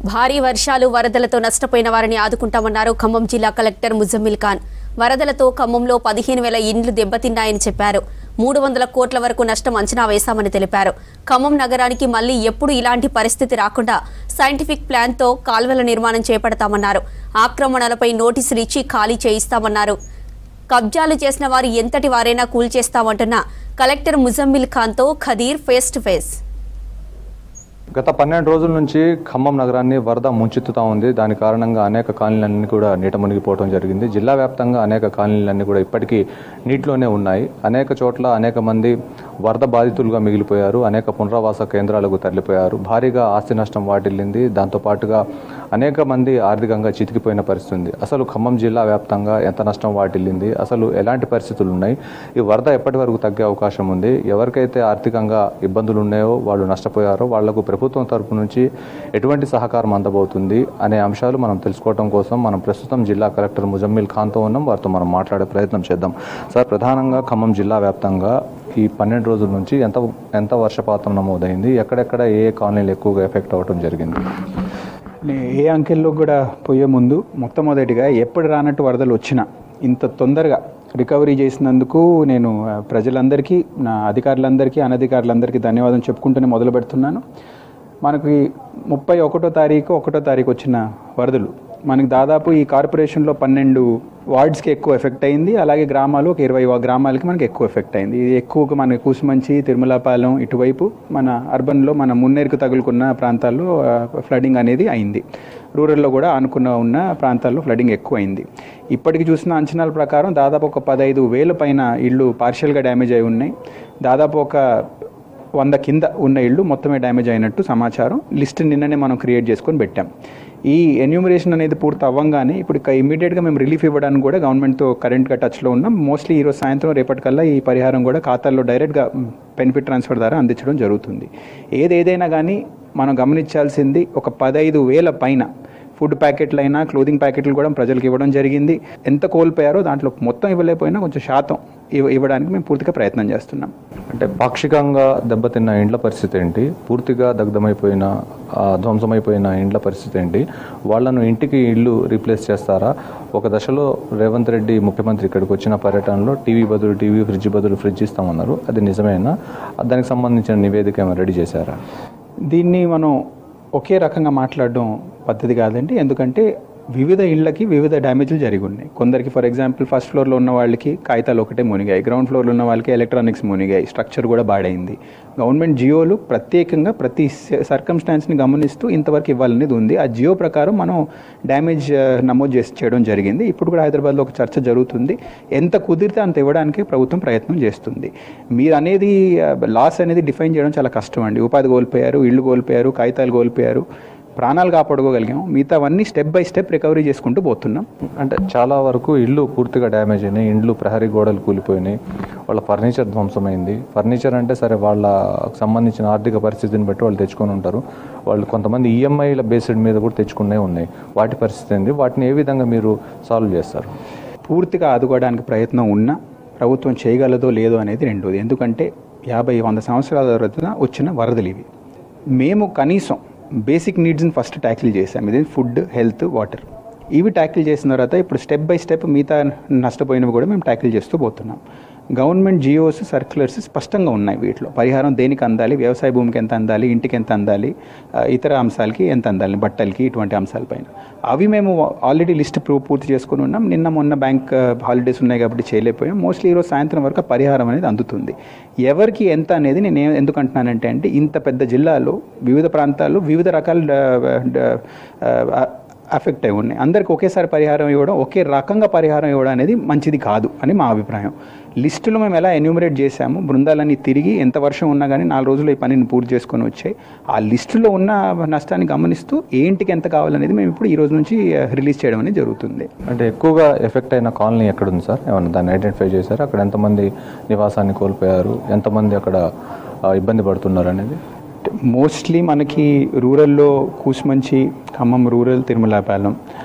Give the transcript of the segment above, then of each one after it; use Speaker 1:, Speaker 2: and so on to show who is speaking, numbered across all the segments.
Speaker 1: భారీ వర్షాలు వరదలతో నష్టపోయిన వారిని ఆదుకుంటామన్నారు ఖమ్మం జిల్లా కలెక్టర్ ముజమ్మిల్ ఖాన్. వరదలతో ఖమ్మంలో 15,000 ఇండ్లు దెబ్బతిన్నాయని చెప్పారు. 300 కోట్ల వరకు నష్టం అంచనా వేశామని తెలిపారు. ఖమ్మం నగరానికి మళ్లీ ఎప్పుడు ఇలాంటి పరిస్థితి రాకుండా సైంటిఫిక్ ప్లాన్తో కాల్వల నిర్మాణం చేపడతామన్నారు. ఆక్రమణలపై నోటీసులు ఇచ్చి ఖాళీ చేయిస్తామన్నారు. కబ్జాలు చేసిన వారు ఎంతటి వారైనా కూల్చేస్తామంటున్న కలెక్టర్ ముజమ్మిల్ ఖాన్తో ఖదీర్ ఫేస్ టు ఫేస్.
Speaker 2: గత 12 రోజుల నుంచి ఖమ్మం నగరాన్ని వరద ముంచెత్తుతా ఉంది. దాని కారణంగా అనేక కాలనీలన్నీ కూడా నీట మునిగిపోవడం జరిగింది. జిల్లా వ్యాప్తంగా అనేక కాలనీలన్నీ కూడా ఇప్పటికీ నీటిలోనే ఉన్నాయి. అనేక చోట్ల అనేక మంది వరద బాధితులుగా మిగిలిపోయారు. అనేక పునరావాస కేంద్రాలకు తరలిపోయారు. భారీగా ఆస్తి నష్టం వాటిల్లింది. దాంతోపాటుగా అనేక మంది ఆర్థికంగా చితికిపోయిన పరిస్థితి ఉంది. అసలు ఖమ్మం జిల్లా వ్యాప్తంగా ఎంత నష్టం వాటిల్లింది, అసలు ఎలాంటి పరిస్థితులు ఉన్నాయి, ఈ వరద ఎప్పటి వరకు తగ్గే అవకాశం ఉంది, ఎవరికైతే ఆర్థికంగా ఇబ్బందులు ఉన్నాయో వాళ్ళు నష్టపోయారో వాళ్లకు ప్రభుత్వం తరపు నుంచి ఎటువంటి సహకారం అందబోతుంది అనే అంశాలు మనం తెలుసుకోవడం కోసం మనం ప్రస్తుతం జిల్లా కలెక్టర్ ముజమ్మిల్ ఖాన్తో ఉన్నాం. వారితో మనం మాట్లాడే ప్రయత్నం చేద్దాం. సార్, ప్రధానంగా ఖమ్మం జిల్లా వ్యాప్తంగా ఈ 12 రోజుల నుంచి ఎంత వర్షపాతం నమోదైంది, ఎక్కడెక్కడ ఏ కాలనీలు ఎక్కువగా ఎఫెక్ట్ అవ్వడం జరిగింది?
Speaker 3: ఏ అంకెల్లో కూడా పోయే ముందు మొట్టమొదటిగా ఎప్పుడు రానట్టు వరదలు వచ్చినా ఇంత తొందరగా రికవరీ చేసినందుకు నేను ప్రజలందరికీ, నా అధికారులందరికీ, అనధికారులందరికీ ధన్యవాదం చెప్పుకుంటూనే మొదలు పెడుతున్నాను. మనకి 31వ తారీఖు వచ్చిన వరదలు మనకి దాదాపు ఈ కార్పొరేషన్లో 12 వార్డ్స్కి ఎక్కువ ఎఫెక్ట్ అయింది. అలాగే గ్రామాలు ఒక 20 గ్రామాలకి మనకి ఎక్కువ ఎఫెక్ట్ అయింది. ఇది ఎక్కువగా మన కూసుమంచి, తిరుమలపాలెం ఇటువైపు మన అర్బన్లో మన మున్నేరుకు తగులుకున్న ప్రాంతాల్లో ఫ్లడింగ్ అనేది అయింది. రూరల్లో కూడా ఉన్న ప్రాంతాల్లో ఫ్లడింగ్ ఎక్కువ అయింది. ఇప్పటికి చూసిన అంచనాల ప్రకారం దాదాపు ఒక 15,000 పైన ఇళ్ళు పార్షియల్గా డ్యామేజ్ అయి ఉన్నాయి. దాదాపు ఒక 100 కింద ఉన్న ఇళ్ళు మొత్తమే డ్యామేజ్ అయినట్టు సమాచారం. లిస్ట్ నిన్ననే మనం క్రియేట్ చేసుకొని పెట్టాం. ఈ ఎన్యూమరేషన్ అనేది పూర్తి అవ్వంగానే ఇప్పుడు ఇమీడియట్గా మేము రిలీఫ్ ఇవ్వడానికి కూడా గవర్నమెంట్తో కరెంట్గా టచ్లో ఉన్నాం. మోస్ట్లీ ఈరోజు సాయంత్రం రేపటికల్లా ఈ పరిహారం కూడా ఖాతాల్లో డైరెక్ట్గా బెనిఫిట్ ట్రాన్స్ఫర్ ద్వారా అందించడం జరుగుతుంది. ఏదైనా కానీ మనం గమనించాల్సింది ఒక 15,000 పైన ఫుడ్ ప్యాకెట్లు అయినా క్లోదింగ్ ప్యాకెట్లు కూడా ప్రజలకు ఇవ్వడం జరిగింది. ఎంత కోల్పోయారో దాంట్లో మొత్తం ఇవ్వలేకపోయినా కొంచెం శాతం ఇవ్వడానికి మేము పూర్తిగా ప్రయత్నం చేస్తున్నాం.
Speaker 2: అంటే పాక్షికంగా దెబ్బతిన్న ఇండ్ల పరిస్థితి ఏంటి, పూర్తిగా దగ్ధమైపోయిన ధ్వంసమైపోయిన ఇండ్ల పరిస్థితి ఏంటి, వాళ్లను ఇంటికి ఇల్లు రీప్లేస్ చేస్తారా? ఒక దశలో రేవంత్ రెడ్డి ముఖ్యమంత్రి ఇక్కడికి వచ్చిన పర్యటనలో టీవీ బదులు టీవీ, ఫ్రిడ్జ్ బదులు ఫ్రిడ్జ్ ఇస్తామన్నారు. అది నిజమేనా? దానికి సంబంధించిన నివేదిక ఏమైనా రెడీ చేశారా?
Speaker 3: దీన్ని మనం ఒకే రకంగా మాట్లాడడం పద్ధతి కాదండి. ఎందుకంటే వివిధ ఇళ్లకి వివిధ డ్యామేజ్లు జరిగి ఉన్నాయి. కొందరికి ఫర్ ఎగ్జాంపుల్ ఫస్ట్ ఫ్లోర్లో ఉన్న వాళ్ళకి కాగితాలు ఒకటే మునిగాయి, గ్రౌండ్ ఫ్లోర్లో ఉన్న వాళ్ళకి ఎలక్ట్రానిక్స్ మునిగాయి, స్ట్రక్చర్ కూడా బాడైంది. గవర్నమెంట్ జియోలు ప్రత్యేకంగా ప్రతి సర్కమ్స్టాన్స్ని గమనిస్తూ ఇంతవరకు ఇవ్వాలనేది ఉంది. ఆ జియో ప్రకారం మనం డ్యామేజ్ నమోదు చేయడం జరిగింది. ఇప్పుడు కూడా హైదరాబాద్లో ఒక చర్చ జరుగుతుంది. ఎంత కుదిరితే అంత ఇవ్వడానికి ప్రభుత్వం ప్రయత్నం చేస్తుంది. మీరు అనేది లాస్ అనేది డిఫైన్ చేయడం చాలా కష్టం అండి. ఉపాధి కోల్పోయారు, ఇళ్ళు కోల్పోయారు, కాగితాలు కోల్పోయారు, ప్రాణాలు కాపాడుకోగలిగాం. మిగతావన్నీ స్టెప్ బై స్టెప్ రికవరీ చేసుకుంటూ పోతున్నాం.
Speaker 2: అంటే చాలా వరకు ఇళ్ళు పూర్తిగా డ్యామేజ్ అయినాయి, ఇండ్లు ప్రహరీ గోడలు కూలిపోయినాయి, వాళ్ళ ఫర్నిచర్ ధ్వంసమైంది. ఫర్నిచర్ అంటే సరే వాళ్ళకు సంబంధించిన ఆర్థిక పరిస్థితిని బట్టి వాళ్ళు తెచ్చుకొని ఉంటారు. వాళ్ళు కొంతమంది ఈఎంఐల బేస్డ్ మీద కూడా తెచ్చుకునే ఉన్నాయి. వాటి పరిస్థితి ఏంది? వాటిని ఏ విధంగా మీరు సాల్వ్ చేస్తారు?
Speaker 3: పూర్తిగా ఆదుకోవడానికి ప్రయత్నం ఉన్నా ప్రభుత్వం చేయగలదో లేదో అనేది రెండోది. ఎందుకంటే 50-100 సంవత్సరాల తర్వాత వచ్చిన వరదలు ఇవి. మేము కనీసం బేసిక్ నీడ్స్ని ఫస్ట్ ట్యాకిల్ చేసాం. ఇది ఫుడ్, హెల్త్, వాటర్. ఇవి ట్యాకిల్ చేసిన తర్వాత ఇప్పుడు స్టెప్ బై స్టెప్ మిగతా నష్టపోయినవి కూడా మేము ట్యాకిల్ చేస్తూ పోతున్నాం. గవర్నమెంట్ జియోస్, సర్క్యులర్స్ స్పష్టంగా ఉన్నాయి. వీటిలో పరిహారం దేనికి అందాలి, వ్యవసాయ భూమికి ఎంత అందాలి, ఇంటికి ఎంత అందాలి, ఇతర అంశాలకి ఎంత అందాలి, బట్టలకి, ఇటువంటి అంశాలపైన అవి మేము ఆల్రెడీ లిస్ట్ పూర్తి చేసుకుని ఉన్నాం. మొన్న బ్యాంక్ హాలిడేస్ ఉన్నాయి కాబట్టి చేయలేకపోయాం. మోస్ట్లీ ఈరోజు సాయంత్రం వరకు పరిహారం అనేది అందుతుంది. ఎవరికి ఎంత అనేది నేను ఎందుకు అంటున్నానంటే ఇంత పెద్ద జిల్లాలో వివిధ ప్రాంతాల్లో వివిధ రకాల అఫెక్ట్ అయి ఉన్నాయి. అందరికి ఒకేసారి పరిహారం ఇవ్వడం, ఒకే రకంగా పరిహారం ఇవ్వడం అనేది మంచిది కాదు అని మా అభిప్రాయం. లిస్టులో మేము ఎలా ఎన్యూమరేట్ చేశాము, బృందాలన్నీ తిరిగి ఎంత వర్షం ఉన్నా కానీ 4 రోజులు ఈ పనిని పూర్తి చేసుకొని వచ్చాయి. ఆ లిస్టులో ఉన్న నష్టాన్ని గమనిస్తూ ఏంటికి ఎంత కావాలనేది మేము ఇప్పుడు ఈ రోజు నుంచి రిలీజ్ చేయడం అనేది జరుగుతుంది.
Speaker 2: అంటే ఎక్కువగా ఎఫెక్ట్ అయిన కాలనీ ఎక్కడుంది సార్? ఏమన్నా దాన్ని ఐడెంటిఫై చేశారు? అక్కడ ఎంతమంది నివాసాన్ని కోల్పోయారు, ఎంతమంది అక్కడ ఇబ్బంది పడుతున్నారు అనేది?
Speaker 3: మోస్ట్లీ మనకి రూరల్లో కూసుమంచి, ఖమ్మం రూరల్, తిరుమలపాలెం,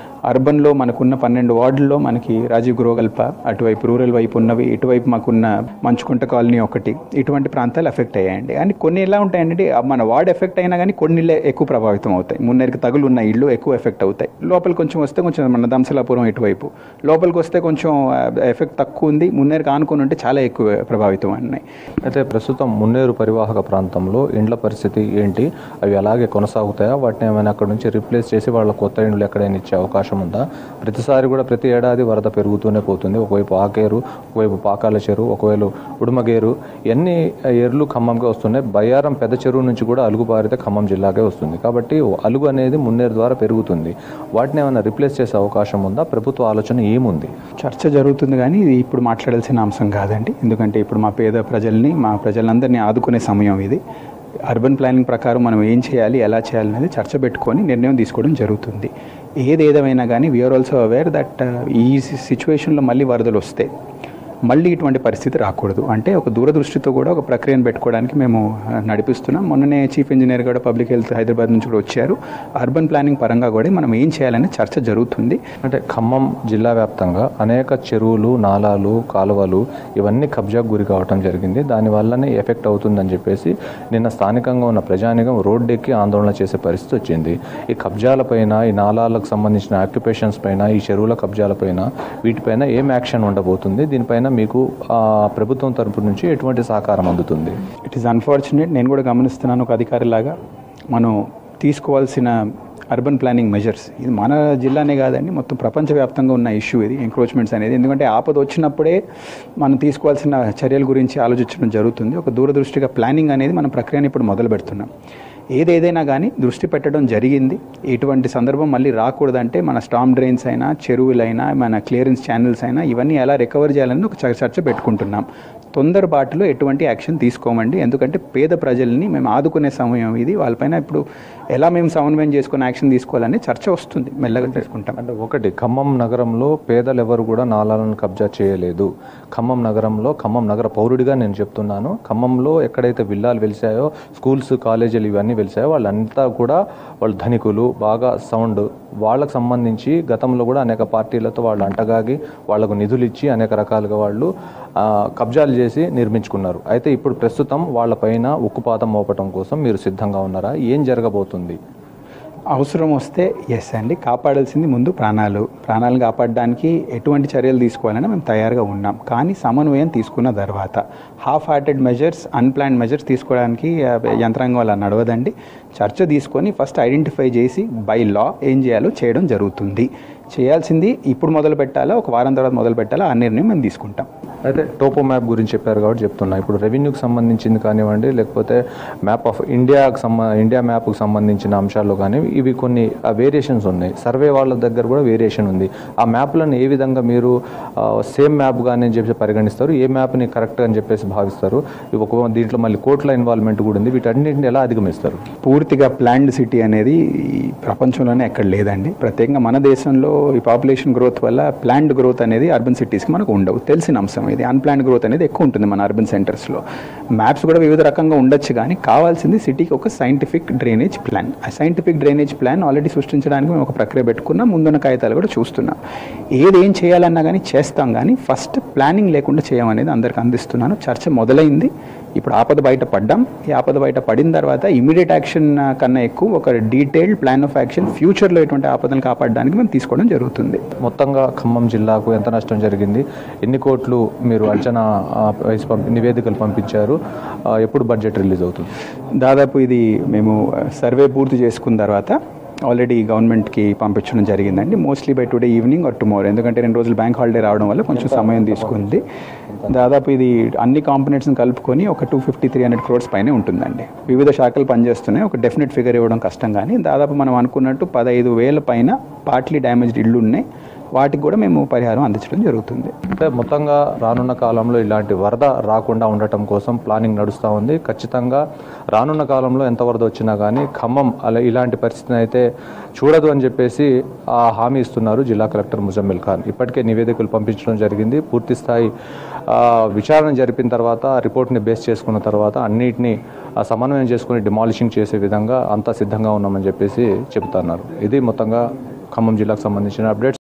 Speaker 3: అర్బన్లో మనకున్న 12 వార్డుల్లో మనకి రాజీవ్ గృహకల్ప, అటువైపు రూరల్ వైపు ఉన్నవి, ఇటువైపు మాకున్న మంచుకుంట కాలనీ ఒకటి, ఇటువంటి ప్రాంతాలు ఎఫెక్ట్ అయ్యాయండి. అండ్ కొన్ని ఎలా ఉంటాయంటే మన వార్డ్ ఎఫెక్ట్ అయినా కానీ కొన్ని ఇళ్ళే ఎక్కువ ప్రభావితం అవుతాయి. మున్నేరుకి తగులు ఉన్న ఇళ్ళు ఎక్కువ ఎఫెక్ట్ అవుతాయి. లోపలికి కొంచెం వస్తే కొంచెం మన దంసలాపురం ఇటువైపు, లోపలికి వస్తే కొంచెం ఎఫెక్ట్ తక్కువ ఉంది. మున్నేరుకి ఆనుకొని ఉంటే చాలా ఎక్కువ ప్రభావితం ఉన్నాయి.
Speaker 2: అయితే ప్రస్తుతం మున్నేరు పరివాహక ప్రాంతంలో ఇండ్ల పరిస్థితి ఏంటి? అవి అలాగే కొనసాగుతాయా? వాటిని ఏమైనా అక్కడ నుంచి రీప్లేస్ చేసి వాళ్ళ కొత్త ఇండ్లు ఎక్కడైనా ఇచ్చే అవకాశం ఉందా? ప్రతిసారి కూడా ప్రతి ఏడాది వరద పెరుగుతూనే పోతుంది. ఒకవైపు ఆకేరు, ఒకవైపు పాకాల చెరువు, ఒకవైపు ఉడుమగేరు, ఎన్ని ఏర్లు ఖమ్మంగా వస్తున్నాయి. బయ్యారం పెద్ద చెరువు నుంచి కూడా అలుగు పారితే ఖమ్మం జిల్లాకే వస్తుంది. కాబట్టి అలుగు అనేది మున్నేరు ద్వారా పెరుగుతుంది. వాటిని ఏమైనా రీప్లేస్ చేసే అవకాశం ఉందా? ప్రభుత్వ ఆలోచన ఏముంది?
Speaker 3: చర్చ జరుగుతుంది కానీ ఇది ఇప్పుడు మాట్లాడాల్సిన అంశం కాదండి. ఎందుకంటే ఇప్పుడు మా పేద ప్రజల్ని, మా ప్రజలందరినీ ఆదుకునే సమయం ఇది. అర్బన్ ప్లానింగ్ ప్రకారం మనం ఏం చేయాలి, ఎలా చేయాలి అనేది చర్చ పెట్టుకొని నిర్ణయం తీసుకోవడం జరుగుతుంది. ఏదేమైనా కానీ వీఆర్ ఆల్సో అవేర్ దట్ ఈ సిచ్యువేషన్లో మళ్ళీ వరదలు వస్తే మళ్ళీ ఇటువంటి పరిస్థితి రాకూడదు. అంటే ఒక దూరదృష్టితో కూడా ఒక ప్రక్రియను పెట్టుకోవడానికి మేము నడిపిస్తున్నాం. మొన్ననే చీఫ్ ఇంజనీర్ కూడా పబ్లిక్ హెల్త్ హైదరాబాద్ నుంచి కూడా వచ్చారు. అర్బన్ ప్లానింగ్ పరంగా కూడా మనం ఏం చేయాలనే చర్చ జరుగుతుంది.
Speaker 2: అంటే ఖమ్మం జిల్లా వ్యాప్తంగా అనేక చెరువులు, నాలాలు, కాలువలు ఇవన్నీ కబ్జాకు గురి కావడం జరిగింది. దానివల్లనే ఎఫెక్ట్ అవుతుందని చెప్పేసి నిన్న స్థానికంగా ఉన్న ప్రజానికం రోడ్డెక్కి ఆందోళన చేసే పరిస్థితి వచ్చింది. ఈ కబ్జాలపైన, ఈ నాలాలకు సంబంధించిన ఆక్యుపేషన్స్ పైన, ఈ చెరువుల కబ్జాలపైన, వీటిపైన ఏం యాక్షన్ ఉండబోతుంది? దీనిపైన మీకు ప్రభుత్వం తరపు నుంచి ఎటువంటి సహకారం అందుతుంది?
Speaker 3: It is unfortunate. నేను కూడా గమనిస్తున్నాను ఒక అధికారిలాగా. మనం తీసుకోవాల్సిన అర్బన్ ప్లానింగ్ మెజర్స్ ఇది మన జిల్లానే కాదండి, మొత్తం ప్రపంచవ్యాప్తంగా ఉన్న ఇష్యూ ఇది, ఎంక్రోచ్మెంట్స్ అనేది. ఎందుకంటే ఆపద వచ్చినప్పుడే మనం తీసుకోవాల్సిన చర్యల గురించి ఆలోచించడం జరుగుతుంది. ఒక దూరదృష్టిగా ప్లానింగ్ అనేది మనం ప్రక్రియను ఇప్పుడు మొదలు పెడుతున్నాం. ఏదైనా కానీ దృష్టి పెట్టడం జరిగింది. ఎటువంటి సందర్భం మళ్ళీ రాకూడదంటే మన స్టామ్ డ్రైన్స్ అయినా, చెరువులైనా, మన క్లియరెన్స్ ఛానల్స్ అయినా ఇవన్నీ ఎలా రికవర్ చేయాలని ఒక చర్చ పెట్టుకుంటున్నాం. తొందరపాటులో ఎటువంటి యాక్షన్ తీసుకోమండి. ఎందుకంటే పేద ప్రజల్ని మేము ఆదుకునే సమయం ఇది. వాళ్ళపైన ఇప్పుడు ఎలా మేము సమన్వయం చేసుకుని యాక్షన్ తీసుకోవాలని చర్చ వస్తుంది. మెల్లగా తీసుకుంటాం.
Speaker 2: అంటే ఒకటి, ఖమ్మం నగరంలో పేదలు ఎవరు కూడా నాలాలను కబ్జా చేయలేదు. ఖమ్మం నగరంలో, ఖమ్మం నగర పౌరుడిగా నేను చెప్తున్నాను, ఖమ్మంలో ఎక్కడైతే విల్లాలు వెలిసాయో, స్కూల్స్, కాలేజీలు ఇవన్నీ వెలిసాయో వాళ్ళంతా కూడా వాళ్ళు ధనికులు, బాగా సౌండ్, వాళ్ళకు సంబంధించి గతంలో కూడా అనేక పార్టీలతో వాళ్ళు అంటగాగి వాళ్లకు నిధులు ఇచ్చి అనేక రకాలుగా వాళ్ళు కబ్జాలు చేసి నిర్మించుకున్నారు. అయితే ఇప్పుడు ప్రస్తుతం వాళ్ళపైన ఉక్కుపాతం మోపటం కోసం మీరు సిద్ధంగా ఉన్నారా? ఏం జరగబోతుంది?
Speaker 3: అవసరం వస్తే ఎస్ అండి, కాపాడాల్సింది ముందు ప్రాణాలను కాపాడడానికి ఎటువంటి చర్యలు తీసుకోవాలని మేము తయారుగా ఉన్నాం. కానీ సమన్వయం తీసుకున్న తర్వాత half hearted measures, unplanned measures తీసుకోవడానికి యంత్రాంగం వల్ల నడవదండి. చర్చ తీసుకొని ఫస్ట్ ఐడెంటిఫై చేసి బై లా ఏం చేయాలో చేయడం జరుగుతుంది. చేయాల్సింది ఇప్పుడు మొదలు పెట్టాలా, ఒక వారం తర్వాత మొదలు పెట్టాలా, ఆ నిర్ణయం మేము తీసుకుంటాం.
Speaker 2: అయితే టోపో మ్యాప్ గురించి చెప్పారు కాబట్టి చెప్తున్నా. ఇప్పుడు రెవెన్యూకి సంబంధించింది కానివ్వండి, లేకపోతే మ్యాప్ ఆఫ్ ఇండియా మ్యాప్కి సంబంధించిన అంశాల్లో కానీ ఇవి కొన్ని వేరియేషన్స్ ఉన్నాయి. సర్వే వాళ్ళ దగ్గర కూడా వేరియేషన్ ఉంది. ఆ మ్యాప్లను ఏ విధంగా మీరు సేమ్ మ్యాప్గా అని చెప్పి పరిగణిస్తారు? ఏ మ్యాప్ని కరెక్ట్ అని చెప్పేసి భావిస్తారు? దీంట్లో మళ్ళీ కోర్టుల ఇన్వాల్వ్మెంట్ కూడా ఉంది. వీటన్నింటిని ఎలా అధిగమిస్తారు?
Speaker 3: పూర్తిగా ప్లాన్డ్ సిటీ అనేది ఈ ప్రపంచంలోనే ఎక్కడ లేదండి. ప్రత్యేకంగా మన దేశంలో ఈ పాపులేషన్ గ్రోత్ వల్ల ప్లాన్డ్ గ్రోత్ అనేది అర్బన్ సిటీస్కి మనకు ఉండవు, తెలిసిన అంశం ఇది. అన్ప్లాన్డ్ గ్రోత్ అనేది ఎక్కువ ఉంటుంది మన అర్బన్ సెంటర్స్లో. మ్యాప్స్ కూడా వివిధ రకంగా ఉండొచ్చు, కానీ కావాల్సింది సిటీకి ఒక సైంటిఫిక్ డ్రైనేజ్ ప్లాన్. ఆ సైంటిఫిక్ డ్రైనేజ్ ప్లాన్ ఆల్రెడీ సృష్టించడానికి మేము ఒక ప్రక్రియ పెట్టుకున్నాం. ముందున్న కాగితాలు కూడా చూస్తున్నాం. ఏం చేయాలన్నా కానీ చేస్తాం, కానీ ఫస్ట్ ప్లానింగ్ లేకుండా చేయమనేది అందరికి అందిస్తున్నాను. చర్చ మొదలైంది. ఇప్పుడు ఆపద బయట పడ్డాం. ఈ ఆపద బయట పడిన తర్వాత ఇమీడియట్ యాక్షన్ కన్నా ఎక్కువ ఒక డీటెయిల్డ్ ప్లాన్ ఆఫ్ యాక్షన్ ఫ్యూచర్లో ఎటువంటి ఆపదలు కాపాడడానికి మేము తీసుకోవడం జరుగుతుంది.
Speaker 2: మొత్తంగా ఖమ్మం జిల్లాకు ఎంత నష్టం జరిగింది? ఎన్ని కోట్లు మీరు అంచనా నివేదికలు పంపించారు? ఎప్పుడు బడ్జెట్ రిలీజ్ అవుతుంది?
Speaker 3: దాదాపు ఇది మేము సర్వే పూర్తి చేసుకున్న తర్వాత ఆల్రెడీ గవర్నమెంట్కి పంపించడం జరిగిందండి. Mostly by today evening or tomorrow. ఎందుకంటే 2 రోజులు బ్యాంక్ హాలిడే రావడం వల్ల కొంచెం సమయం తీసుకుంది. దాదాపు ఇది అన్ని కాంపోనెంట్స్ని కలుపుకొని ఒక 250-300 crores పైనే ఉంటుందండి. వివిధ శాఖలు పనిచేస్తున్నాయి. ఒక డెఫినెట్ ఫిగర్ ఇవ్వడం కష్టం, కానీ దాదాపు మనం అనుకున్నట్టు 15,000 పైన పార్ట్లీ డ్యామేజ్డ్ ఇళ్ళు ఉన్నాయి. వాటికి కూడా మేము పరిహారం అందించడం జరుగుతుంది.
Speaker 2: అంటే మొత్తంగా రానున్న కాలంలో ఇలాంటి వరద రాకుండా ఉండటం కోసం ప్లానింగ్ నడుస్తూ ఉంది. ఖచ్చితంగా రానున్న కాలంలో ఎంత వరద వచ్చినా కానీ ఖమ్మం ఇలాంటి పరిస్థితిని అయితే చూడదు అని చెప్పేసి హామీ ఇస్తున్నారు జిల్లా కలెక్టర్ ముజమ్మిల్ ఖాన్. ఇప్పటికే నివేదికలు పంపించడం జరిగింది. పూర్తి స్థాయి విచారణ జరిపిన తర్వాత, రిపోర్ట్ని బేస్ చేసుకున్న తర్వాత అన్నిటినీ సమన్వయం చేసుకుని డిమాలిషింగ్ చేసే విధంగా అంతా సిద్ధంగా ఉన్నామని చెప్పేసి చెబుతున్నారు. ఇది మొత్తంగా ఖమ్మం జిల్లాకు సంబంధించిన అప్డేట్స్.